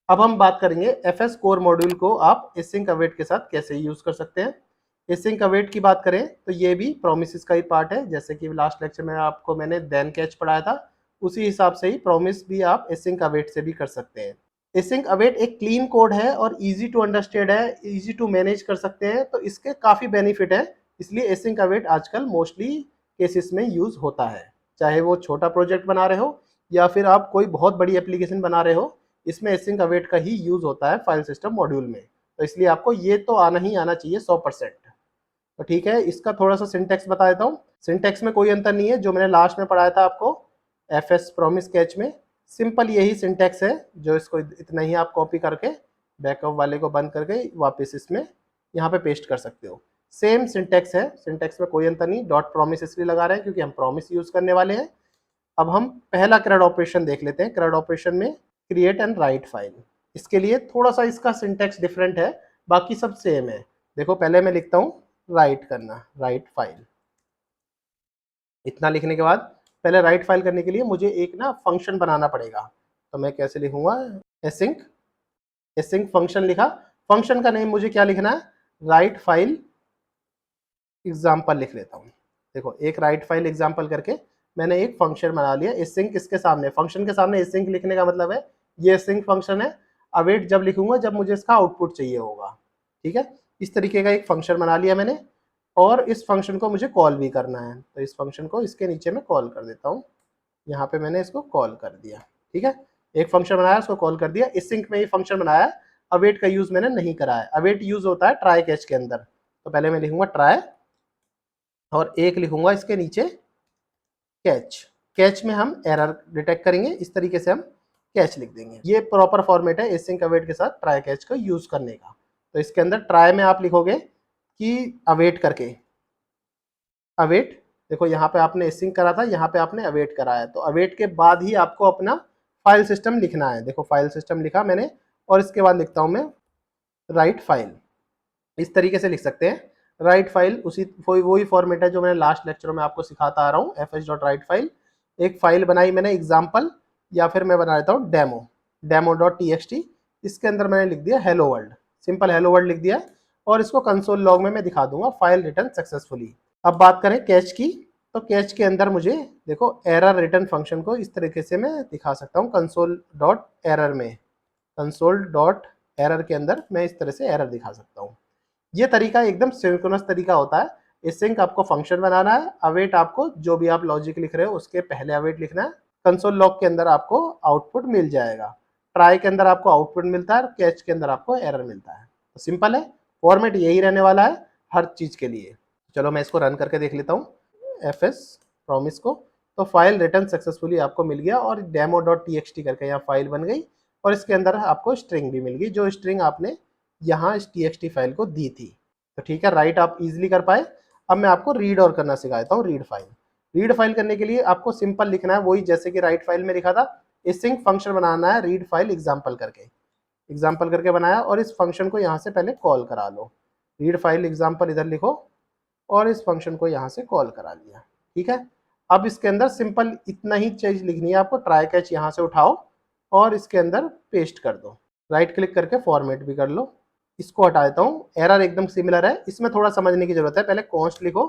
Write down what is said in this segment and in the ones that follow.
अब हम बात करेंगे एफएस कोर मॉड्यूल को आप एसिंक अवेट के साथ कैसे यूज कर सकते हैं। एसिंक अवेट की बात करें तो ये भी प्रोमिस का ही पार्ट है, जैसे कि लास्ट लेक्चर में आपको मैंने देन कैच पढ़ाया था, उसी हिसाब से ही प्रोमिस भी आप एसिंक अवेट से भी कर सकते हैं। एसिंक अवेट एक क्लीन कोड है और इजी टू अंडरस्टैंड है, इजी टू मैनेज कर सकते हैं, तो इसके काफ़ी बेनिफिट है। इसलिए एसिंक अवेट आजकल मोस्टली केसेस में यूज होता है, चाहे वो छोटा प्रोजेक्ट बना रहे हो या फिर आप कोई बहुत बड़ी एप्लीकेशन बना रहे हो, इसमें एसिंक अवेट का ही यूज होता है फाइल सिस्टम मॉड्यूल में। तो इसलिए आपको ये तो आना ही आना चाहिए 100%। तो ठीक है, इसका थोड़ा सा सिंटेक्स बता देता हूँ। सिंटेक्स में कोई अंतर नहीं है, जो मैंने लास्ट में पढ़ाया था आपको एफएस प्रॉमिस कैच में, सिंपल यही सिंटेक्स है, जो इसको इतना ही आप कॉपी करके बैकअप वाले को बंद करके वापस इसमें यहाँ पे पेस्ट कर सकते हो। सेम सिंटेक्स है, सिंटेक्स में कोई अंतर नहीं। डॉट प्रॉमिस इसलिए लगा रहे हैं क्योंकि हम प्रॉमिस यूज करने वाले हैं। अब हम पहला CRUD ऑपरेशन देख लेते हैं। CRUD ऑपरेशन में क्रिएट एंड राइट फाइल, इसके लिए थोड़ा सा इसका सिंटेक्स डिफरेंट है, बाकी सब सेम है। देखो पहले मैं लिखता हूँ राइट करना, राइट फाइल। इतना लिखने के बाद पहले राइट फाइल करने के लिए मुझे एक ना फंक्शन बनाना पड़ेगा, तो मैं कैसे लिखूंगा, एसिंक। एसिंक फंक्शन लिखा। फंक्शन का नेम मुझे क्या लिखना है, राइट फाइल एग्जाम्पल लिख लेता हूँ। देखो एक राइट फाइल एग्जाम्पल करके मैंने एक फंक्शन बना लिया। एसिंक इसके सामने, फंक्शन के सामने एसिंक लिखने का मतलब है ये एसिंक फंक्शन है, अवेट जब लिखूंगा जब मुझे इसका आउटपुट चाहिए होगा। ठीक है, इस तरीके का एक फंक्शन बना लिया मैंने, और इस फंक्शन को मुझे कॉल भी करना है, तो इस फंक्शन को इसके नीचे में कॉल कर देता हूँ। यहाँ पे मैंने इसको कॉल कर दिया। ठीक है, एक फंक्शन बनाया, उसको कॉल कर दिया। एसिंक में ही फंक्शन बनाया है, अवेट का यूज मैंने नहीं करा है। अवेट यूज होता है ट्राई कैच के अंदर, तो पहले मैं लिखूंगा ट्राई और एक लिखूंगा इसके नीचे कैच। कैच में हम एरर डिटेक्ट करेंगे, इस तरीके से हम कैच लिख देंगे। ये प्रॉपर फॉर्मेट है एसिंक अवेट के साथ ट्राई कैच को यूज करने का। तो इसके अंदर ट्राई में आप लिखोगे कि अवेट करके, अवेट, देखो यहाँ पे आपने एसिंक करा था, यहाँ पे आपने अवेट करा है, तो अवेट के बाद ही आपको अपना फाइल सिस्टम लिखना है। देखो फाइल सिस्टम लिखा मैंने, और इसके बाद लिखता हूँ मैं राइट फाइल। इस तरीके से लिख सकते हैं राइट फाइल। उसी वही फॉर्मेट है जो मैंने लास्ट लेक्चर में आपको सिखाता आ रहा हूँ, fh.write फाइल। एक फाइल बनाई मैंने एग्जाम्पल, या फिर मैं बना देता हूँ डेमो, demo.txt। इसके अंदर मैंने लिख दिया hello world, simple hello world लिख दिया, और इसको कंसोल लॉग में मैं दिखा दूंगा फाइल रिटर्न सक्सेसफुली। अब बात करें कैच की, तो कैच के अंदर मुझे देखो एरर रिटर्न फंक्शन को इस तरीके से मैं दिखा सकता हूँ कंसोल डॉट एरर में, कंसोल डॉट एरर के अंदर मैं इस तरह से एरर दिखा सकता हूँ। ये तरीका एकदम सिंक्रोनस तरीका होता है। एसिंक आपको फंक्शन बनाना है, अवेट आपको जो भी आप लॉजिक लिख रहे हो उसके पहले अवेट लिखना है। कंसोल लॉग के अंदर आपको आउटपुट मिल जाएगा, ट्राई के अंदर आपको आउटपुट मिलता है, कैच के अंदर आपको एरर मिलता है। तो सिंपल है, फॉर्मेट यही रहने वाला है हर चीज के लिए। चलो मैं इसको रन करके देख लेता हूँ एफएस प्रॉमिस को। तो फाइल रिटर्न सक्सेसफुली आपको मिल गया, और demo.txt करके यहाँ फाइल बन गई, और इसके अंदर आपको स्ट्रिंग भी मिल गई, जो स्ट्रिंग आपने यहाँ इस txt फाइल को दी थी। तो ठीक है, राइट आप इजीली कर पाए। अब मैं आपको रीड और करना सिखाता हूँ, रीड फाइल। रीड फाइल करने के लिए आपको सिंपल लिखना है वही जैसे कि राइट फाइल में लिखा था। एसिंक फंक्शन बनाना है रीड फाइल एग्जाम्पल करके, एग्जाम्पल करके बनाया, और इस फंक्शन को यहाँ से पहले कॉल करा लो। रीड फाइल एग्जाम्पल इधर लिखो, और इस फंक्शन को यहाँ से कॉल करा लिया। ठीक है, अब इसके अंदर सिंपल इतना ही चीज लिखनी है आपको, ट्राई कैच यहाँ से उठाओ और इसके अंदर पेस्ट कर दो, राइट क्लिक करके फॉर्मेट भी कर लो। इसको हटा देता हूँ, एरर एकदम सिमिलर है, इसमें थोड़ा समझने की जरूरत है। पहले कॉन्स्ट लिखो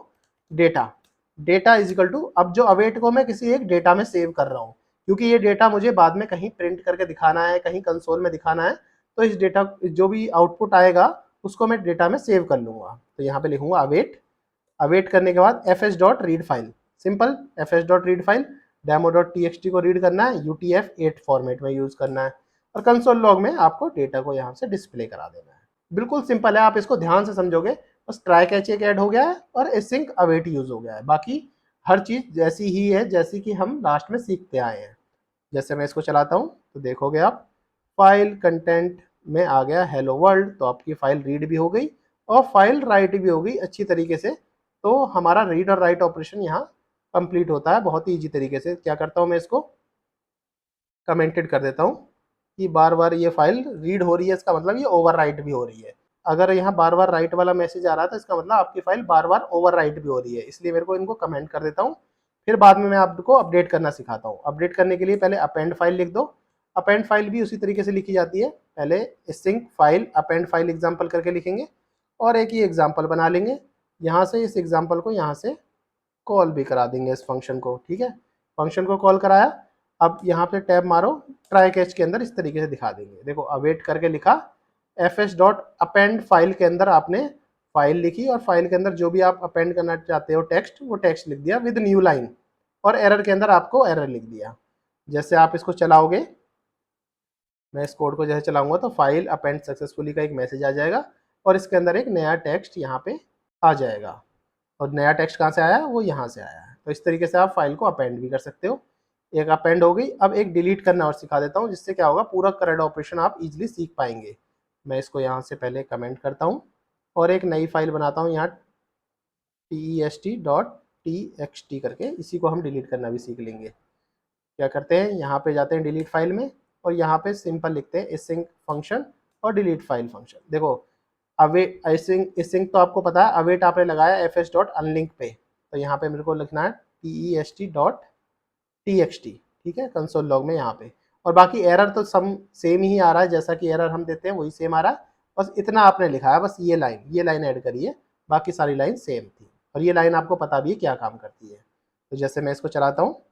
data, data is equal to, अब जो अवेट को मैं किसी एक डेटा में सेव कर रहा हूँ, क्योंकि ये डेटा मुझे बाद में कहीं प्रिंट करके दिखाना है, कहीं कंसोल में दिखाना है, तो इस डेटा जो भी आउटपुट आएगा उसको मैं डेटा में सेव कर लूंगा। तो यहाँ पे लिखूंगा अवेट, अवेट करने के बाद fh.read file, simple fh.read file, demo.txt को रीड करना है, UTF-8 फॉर्मेट में यूज करना है, और कंसोल लॉग में आपको डेटा को यहाँ से डिस्प्ले करा देना है। बिल्कुल सिंपल है, आप इसको ध्यान से समझोगे, बस ट्राई कैच एक ऐड हो गया है और एसिंक अवेट यूज हो गया है। बाकी हर चीज जैसी ही है जैसी कि हम लास्ट में सीखते आए हैं। जैसे मैं इसको चलाता हूँ तो देखोगे आप फाइल कंटेंट में आ गया हेलो वर्ल्ड, तो आपकी फाइल रीड भी हो गई और फाइल राइट भी हो गई अच्छी तरीके से। तो हमारा रीड और राइट ऑपरेशन यहाँ कंप्लीट होता है बहुत ही ईजी तरीके से। क्या करता हूँ मैं, इसको कमेंटेड कर देता हूँ कि बार बार ये फाइल रीड हो रही है, इसका मतलब ये ओवर राइट भी हो रही है। अगर यहाँ बार बार राइट वाला मैसेज आ रहा था, इसका मतलब आपकी फाइल बार बार ओवर राइट भी हो रही है, इसलिए मेरे को इनको कमेंट कर देता हूँ। फिर बाद में मैं आपको अपडेट करना सिखाता हूँ। अपडेट करने के लिए पहले अपेंड फाइल लिख दो। अपेंड फाइल भी उसी तरीके से लिखी जाती है, पहले sync file append file example करके लिखेंगे और एक ही एग्जाम्पल बना लेंगे। यहाँ से इस एग्जाम्पल को यहाँ से कॉल भी करा देंगे इस फंक्शन को, ठीक है। फंक्शन को कॉल कराया, अब यहाँ पे टैब मारो, ट्राई कैच के अंदर इस तरीके से दिखा देंगे। देखो अवेट करके लिखा, fs डॉट अपेंड फाइल के अंदर आपने फाइल लिखी और फाइल के अंदर जो भी आप अपेंड करना चाहते हो टेक्स्ट, वो टेक्स्ट लिख दिया विद न्यू लाइन, और एरर के अंदर आपको एरर लिख दिया। जैसे आप इसको चलाओगे, मैं इस कोड को जैसे चलाऊंगा तो फाइल अपेंड सक्सेसफुली का एक मैसेज आ जाएगा और इसके अंदर एक नया टेक्स्ट यहाँ पे आ जाएगा। और नया टेक्स्ट कहाँ से आया, वो यहाँ से आया है। तो इस तरीके से आप फाइल को अपेंड भी कर सकते हो। एक अपेंड हो गई, अब एक डिलीट करना और सिखा देता हूँ, जिससे क्या होगा पूरा करेक्ट ऑपरेशन आप इजीली सीख पाएंगे। मैं इसको यहाँ से पहले कमेंट करता हूँ और एक नई फाइल बनाता हूँ यहाँ test.txt करके, इसी को हम डिलीट करना भी सीख लेंगे। क्या करते हैं, यहाँ पे जाते हैं डिलीट फाइल में और यहाँ पे सिंपल लिखते हैं async फंक्शन और डिलीट फाइल फंक्शन। देखो अवेट async तो आपको पता है, अवेट आपने लगाया fs डॉट अनलिंक पे, तो यहाँ पे मेरे को लिखना है test.txt, ठीक है, कंसोल लॉग में यहाँ पे। और बाकी एरर तो सम सेम ही आ रहा है, जैसा कि एरर हम देते हैं वही सेम आ रहा है, बस इतना आपने लिखा है, बस ये लाइन ऐड करी है, बाकी सारी लाइन सेम थी। और ये लाइन आपको पता भी है क्या काम करती है। तो जैसे मैं इसको चलाता हूँ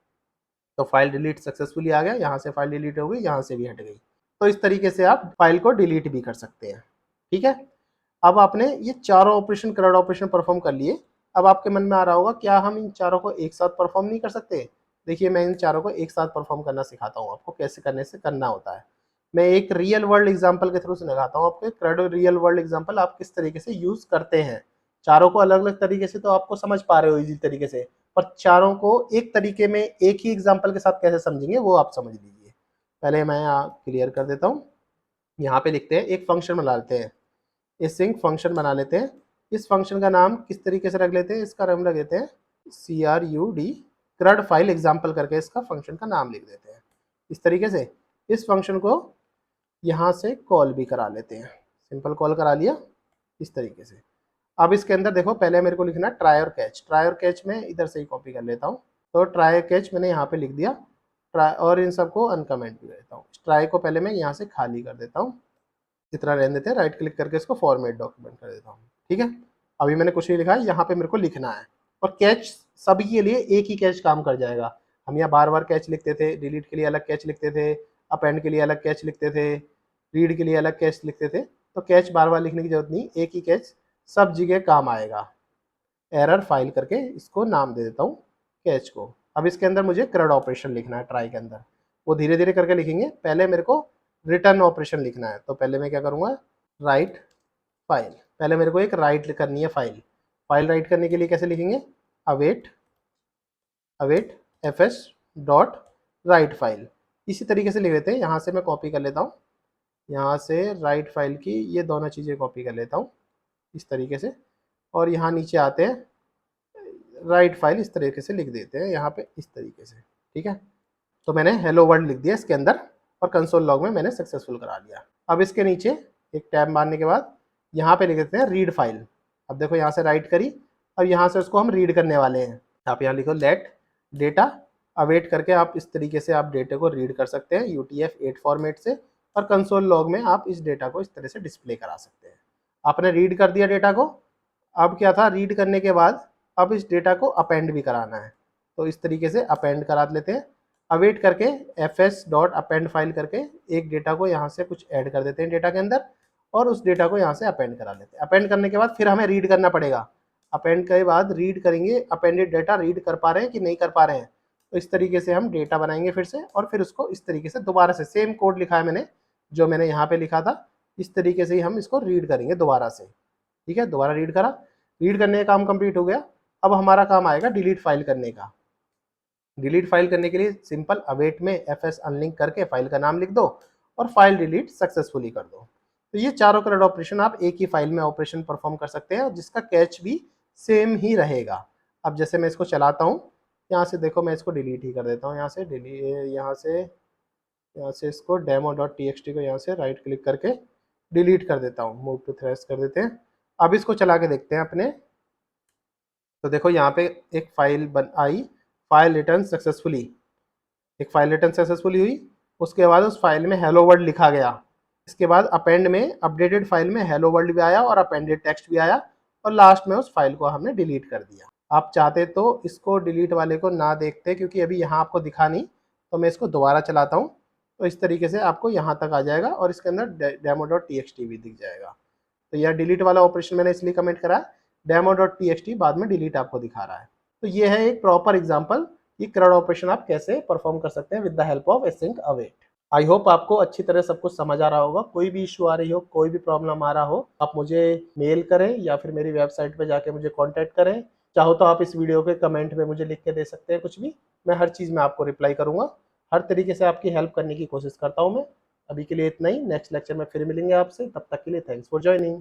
तो फाइल डिलीट सक्सेसफुली आ गया, यहाँ से फाइल डिलीट हो गई, यहाँ से भी हट गई। तो इस तरीके से आप फाइल को डिलीट भी कर सकते हैं, ठीक है। अब आपने ये चारों ऑपरेशन करेक्ट ऑपरेशन परफॉर्म कर लिए। अब आपके मन में आ रहा होगा क्या हम इन चारों को एक साथ परफॉर्म नहीं कर सकते। देखिए मैं इन चारों को एक साथ परफॉर्म करना सिखाता हूँ आपको, कैसे करने से करना होता है। मैं एक रियल वर्ल्ड एग्जांपल के थ्रू से लगाता हूँ आपको, क्रेडो रियल वर्ल्ड एग्जांपल आप किस तरीके से यूज करते हैं। चारों को अलग अलग तरीके से तो आपको समझ पा रहे हो इजी तरीके से, पर चारों को एक तरीके में एक ही एग्जाम्पल के साथ कैसे समझेंगे वो आप समझ लीजिए। पहले मैं यहाँ क्लियर कर देता हूँ, यहाँ पे लिखते हैं एक फंक्शन बना लेते हैं, async फंक्शन बना लेते हैं। इस फंक्शन का नाम किस तरीके से रख लेते हैं, इसका नाम रख देते हैं crud CRUD फाइल एग्जाम्पल करके इसका फंक्शन का नाम लिख देते हैं। इस तरीके से इस फंक्शन को यहाँ से कॉल भी करा लेते हैं, सिंपल कॉल करा लिया इस तरीके से। अब इसके अंदर देखो पहले मेरे को लिखना ट्राई और कैच, ट्राई और कैच में इधर से ही कॉपी कर लेता हूँ। तो ट्राई कैच मैंने यहाँ पे लिख दिया, ट्राई और इन सबको अनकमेंट भी देता हूँ। ट्राई को पहले मैं यहाँ से खाली कर देता हूँ, इतना रहने देते हैं, राइट क्लिक करके इसको फॉर्मेट डॉक्यूमेंट कर देता हूँ, ठीक है। अभी मैंने कुछ नहीं लिखा है, यहाँ पे मेरे को लिखना है। और कैच सभी के लिए एक ही कैच काम कर जाएगा। हम यहाँ बार बार कैच लिखते थे, डिलीट के लिए अलग कैच लिखते थे, अपेंड के लिए अलग कैच लिखते थे, रीड के लिए अलग कैच लिखते थे। तो कैच बार बार लिखने की जरूरत नहीं, एक ही कैच सब जगह काम आएगा। एरर फाइल करके इसको नाम दे देता हूँ कैच को। अब इसके अंदर मुझे CRUD ऑपरेशन लिखना है ट्राई के अंदर, वो धीरे धीरे करके लिखेंगे। पहले मेरे को रिटर्न ऑपरेशन लिखना है, तो पहले मैं क्या करूँगा, राइट फाइल, पहले मेरे को एक राइट करनी है फाइल। फाइल राइट करने के लिए कैसे लिखेंगे, await fs dot write file, इसी तरीके से लिख लेते हैं। यहाँ से मैं कॉपी कर लेता हूँ, यहाँ से राइट फाइल की ये दोनों चीज़ें कॉपी कर लेता हूँ इस तरीके से, और यहाँ नीचे आते हैं राइट फाइल इस तरीके से लिख देते हैं यहाँ पे इस तरीके से, ठीक है। तो मैंने हेलो वर्ल्ड लिख दिया इसके अंदर और कंसोल लॉग में मैंने सक्सेसफुल करा लिया। अब इसके नीचे एक टैब मारने के बाद यहाँ पे लिख देते हैं रीड फाइल। अब देखो यहाँ से राइट करी, अब यहाँ से उसको हम रीड करने वाले हैं। आप यहाँ लिखो लेट डेटा अवेट करके आप इस तरीके से आप डेटा को रीड कर सकते हैं UTF-8 फॉर्मेट से, और कंसोल लॉग में आप इस डेटा को इस तरह से डिस्प्ले करा सकते हैं। आपने रीड कर दिया डेटा को, अब क्या था, रीड करने के बाद अब इस डेटा को अपेंड भी कराना है, तो इस तरीके से अपेंड करा लेते हैं। अवेट करके fs डॉट अपेंड फाइल करके एक डेटा को यहाँ से कुछ ऐड कर देते हैं डेटा के अंदर, और उस डेटा को यहाँ से अपेंड करा लेते हैं। अपेंड करने के बाद फिर हमें रीड करना पड़ेगा, अपेंड के बाद रीड करेंगे अपेंडेड डेटा रीड कर पा रहे हैं कि नहीं कर पा रहे हैं। तो इस तरीके से हम डेटा बनाएंगे फिर से, और फिर उसको इस तरीके से दोबारा से सेम कोड लिखा है मैंने, जो मैंने यहाँ पे लिखा था, इस तरीके से ही हम इसको रीड करेंगे दोबारा से, ठीक है। दोबारा रीड करा, रीड करने का काम कंप्लीट हो गया। अब हमारा काम आएगा डिलीट फाइल करने का। डिलीट फाइल करने के लिए सिंपल अवेट में fs अनलिंक करके फाइल का नाम लिख दो और फाइल डिलीट सक्सेसफुली कर दो। तो ये चारों CRUD ऑपरेशन आप एक ही फाइल में ऑपरेशन परफॉर्म कर सकते हैं, जिसका कैच भी सेम ही रहेगा। अब जैसे मैं इसको चलाता हूँ, यहाँ से देखो मैं इसको डिलीट ही कर देता हूँ, यहाँ से इसको demo.txt को यहाँ से राइट क्लिक करके डिलीट कर देता हूँ, मूव टू थ्रेश कर देते हैं। अब इसको चला के देखते हैं अपने, तो देखो यहाँ पे एक फाइल बन आई, फाइल रिटर्न सक्सेसफुली, एक फाइल रिटर्न सक्सेसफुली हुई। उसके बाद उस फाइल में हेलो वर्ल्ड लिखा गया, इसके बाद अपेंड में अपडेटेड फाइल में हेलो वर्ल्ड भी आया और अपेंडेड टेक्स्ट भी आया और लास्ट में उस फाइल को हमने डिलीट कर दिया। आप चाहते तो इसको डिलीट वाले को ना देखते, क्योंकि अभी यहाँ आपको दिखा नहीं, तो मैं इसको दोबारा चलाता हूँ तो इस तरीके से आपको यहाँ तक आ जाएगा और इसके अंदर demo.txt भी दिख जाएगा। तो यह डिलीट वाला ऑपरेशन मैंने इसलिए कमेंट करा, demo.txt बाद में डिलीट आपको दिखा रहा है। तो ये है एक प्रॉपर एग्जांपल कि CRUD ऑपरेशन आप कैसे परफॉर्म कर सकते हैं with the help of async await। I hope आपको अच्छी तरह सब कुछ समझ आ रहा होगा। कोई भी इशू आ रही हो, कोई भी प्रॉब्लम आ रहा हो, आप मुझे मेल करें या फिर मेरी वेबसाइट पे जाके मुझे कांटेक्ट करें। चाहो तो आप इस वीडियो के कमेंट में मुझे लिख के दे सकते हैं कुछ भी, मैं हर चीज़ में आपको रिप्लाई करूँगा। हर तरीके से आपकी हेल्प करने की कोशिश करता हूँ मैं। अभी के लिए इतना ही, नेक्स्ट लेक्चर में फिर मिलेंगे आपसे, तब तक के लिए थैंक्स फॉर ज्वाइनिंग।